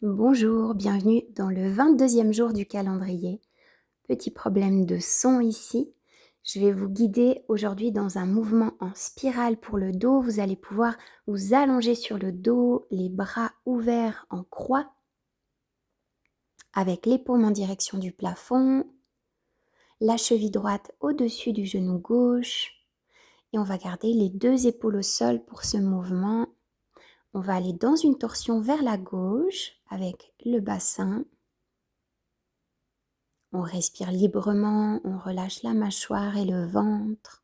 Bonjour, bienvenue dans le 22e jour du calendrier. Petit problème de son ici. Je vais vous guider aujourd'hui dans un mouvement en spirale pour le dos. Vous allez pouvoir vous allonger sur le dos, les bras ouverts en croix, avec les paumes en direction du plafond, la cheville droite au-dessus du genou gauche. Et on va garder les deux épaules au sol pour ce mouvement. On va aller dans une torsion vers la gauche avec le bassin. On respire librement, on relâche la mâchoire et le ventre.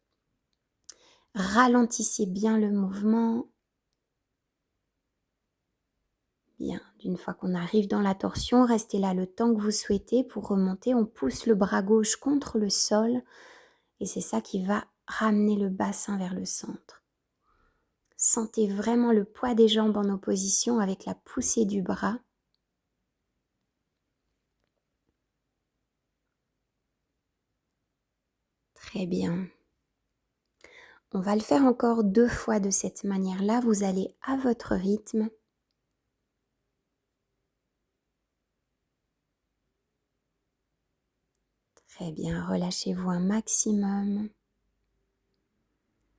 Ralentissez bien le mouvement. Bien, d'une fois qu'on arrive dans la torsion, restez là le temps que vous souhaitez. Pour remonter, on pousse le bras gauche contre le sol et c'est ça qui va ramener le bassin vers le centre. Sentez vraiment le poids des jambes en opposition avec la poussée du bras. Très bien. On va le faire encore 2 fois de cette manière-là. Vous allez à votre rythme. Très bien, relâchez-vous un maximum.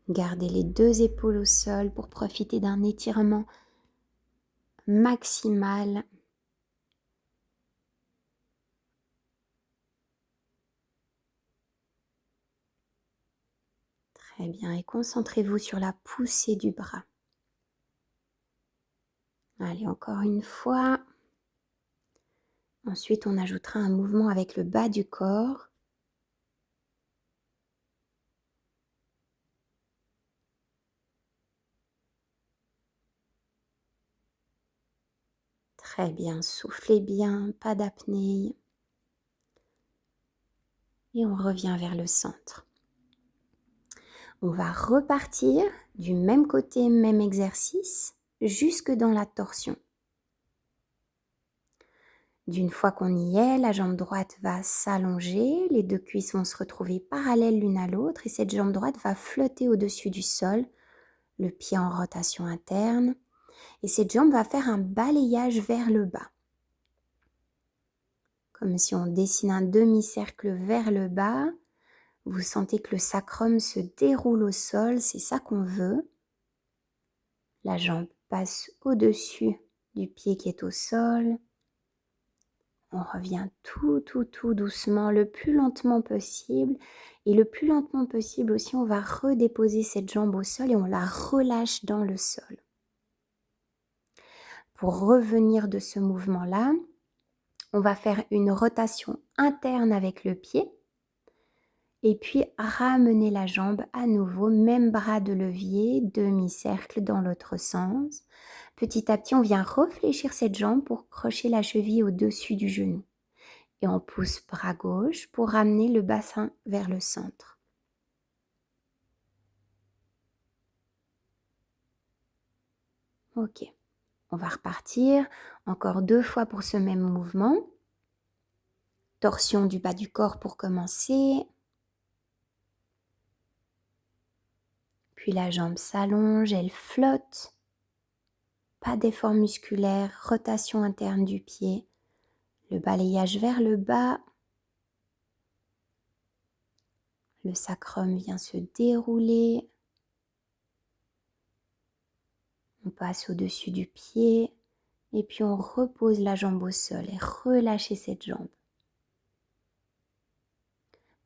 Gardez les deux épaules au sol pour profiter d'un étirement maximal. Très bien, et concentrez-vous sur la poussée du bras. Allez, encore une fois. Ensuite, on ajoutera un mouvement avec le bas du corps. Très bien, soufflez bien, pas d'apnée. Et on revient vers le centre. On va repartir du même côté, même exercice, jusque dans la torsion. D'une fois qu'on y est, la jambe droite va s'allonger, les deux cuisses vont se retrouver parallèles l'une à l'autre et cette jambe droite va flotter au-dessus du sol, le pied en rotation interne. Et cette jambe va faire un balayage vers le bas. Comme si on dessine un demi-cercle vers le bas. Vous sentez que le sacrum se déroule au sol, c'est ça qu'on veut. La jambe passe au-dessus du pied qui est au sol. On revient tout doucement, le plus lentement possible. Et le plus lentement possible aussi, on va redéposer cette jambe au sol et on la relâche dans le sol. Pour revenir de ce mouvement-là, on va faire une rotation interne avec le pied et puis ramener la jambe à nouveau, même bras de levier, demi-cercle dans l'autre sens. Petit à petit, on vient réfléchir cette jambe pour crocher la cheville au-dessus du genou. Et on pousse bras gauche pour ramener le bassin vers le centre. Ok, on va repartir encore 2 fois pour ce même mouvement. Torsion du bas du corps pour commencer. Puis la jambe s'allonge, elle flotte. Pas d'effort musculaire, rotation interne du pied. Le balayage vers le bas. Le sacrum vient se dérouler. On passe au-dessus du pied. Et puis on repose la jambe au sol et relâchez cette jambe.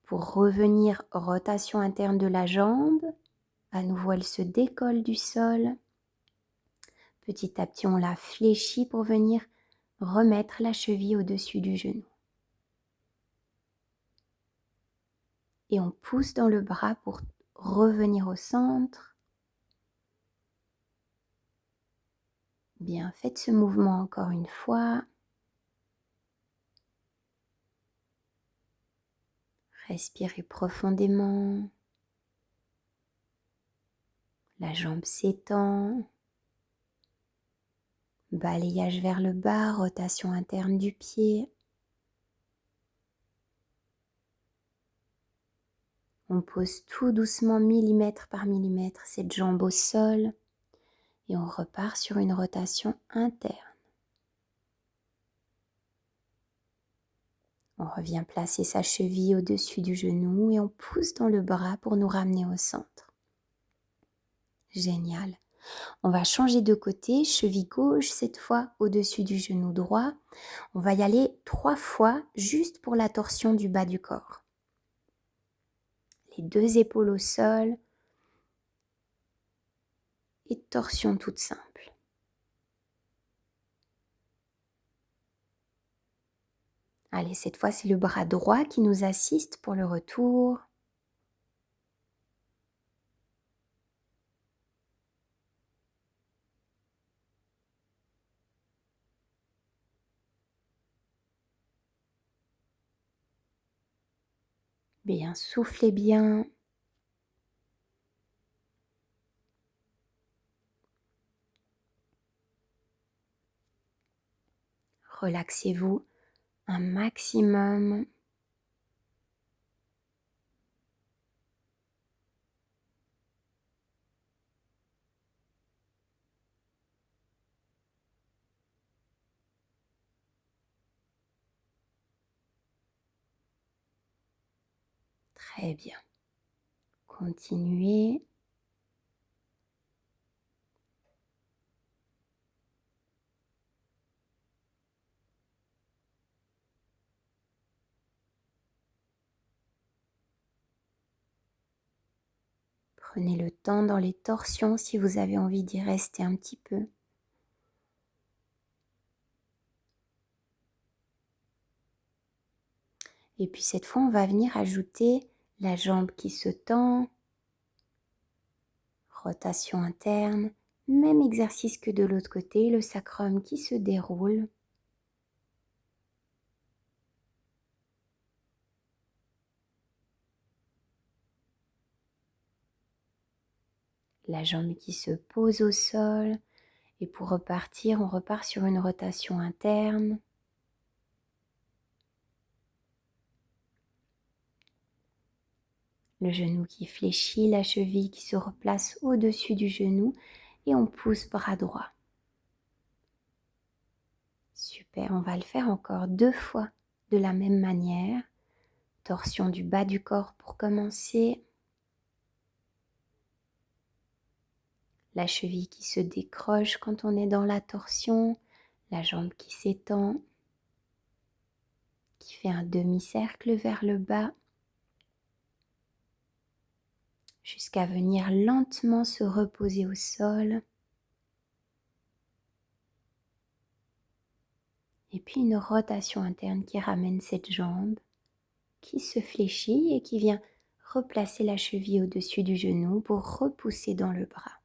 Pour revenir, rotation interne de la jambe. À nouveau, elle se décolle du sol. Petit à petit, on la fléchit pour venir remettre la cheville au-dessus du genou. Et on pousse dans le bras pour revenir au centre. Bien, faites ce mouvement encore une fois. Respirez profondément. La jambe s'étend. Balayage vers le bas, rotation interne du pied. On pose tout doucement, millimètre par millimètre, cette jambe au sol et on repart sur une rotation interne. On revient placer sa cheville au-dessus du genou et on pousse dans le bras pour nous ramener au centre. Génial. On va changer de côté, cheville gauche cette fois au-dessus du genou droit. On va y aller 3 fois juste pour la torsion du bas du corps. Les 2 épaules au sol et torsion toute simple. Allez, cette fois c'est le bras droit qui nous assiste pour le retour. Bien, soufflez bien. Relaxez-vous un maximum. Très bien. Continuez. Prenez le temps dans les torsions si vous avez envie d'y rester un petit peu. Et puis cette fois, on va venir ajouter la jambe qui se tend, rotation interne, même exercice que de l'autre côté, le sacrum qui se déroule. La jambe qui se pose au sol. Et pour repartir, on repart sur une rotation interne. Le genou qui fléchit, la cheville qui se replace au-dessus du genou et on pousse bras droit. Super, on va le faire encore 2 fois de la même manière. Torsion du bas du corps pour commencer. La cheville qui se décroche quand on est dans la torsion. La jambe qui s'étend, qui fait un demi-cercle vers le bas. Jusqu'à venir lentement se reposer au sol. Et puis une rotation interne qui ramène cette jambe, qui se fléchit et qui vient replacer la cheville au-dessus du genou pour repousser dans le bras.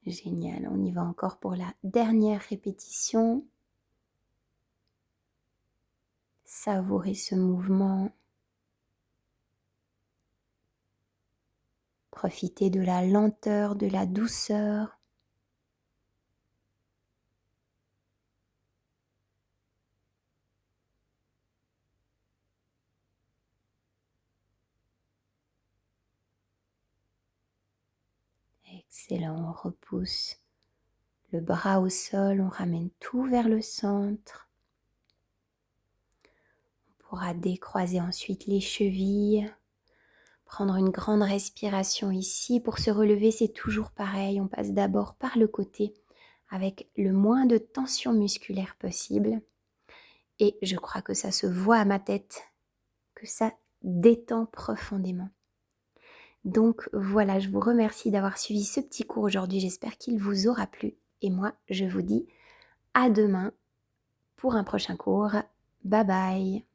Génial, on y va encore pour la dernière répétition. Savourez ce mouvement. Profitez de la lenteur, de la douceur. Excellent, on repousse le bras au sol, on ramène tout vers le centre. On pourra décroiser ensuite les chevilles. Prendre une grande respiration ici. Pour se relever, c'est toujours pareil. On passe d'abord par le côté avec le moins de tension musculaire possible. Et je crois que ça se voit à ma tête, que ça détend profondément. Donc voilà, je vous remercie d'avoir suivi ce petit cours aujourd'hui. J'espère qu'il vous aura plu. Et moi, je vous dis à demain pour un prochain cours. Bye bye.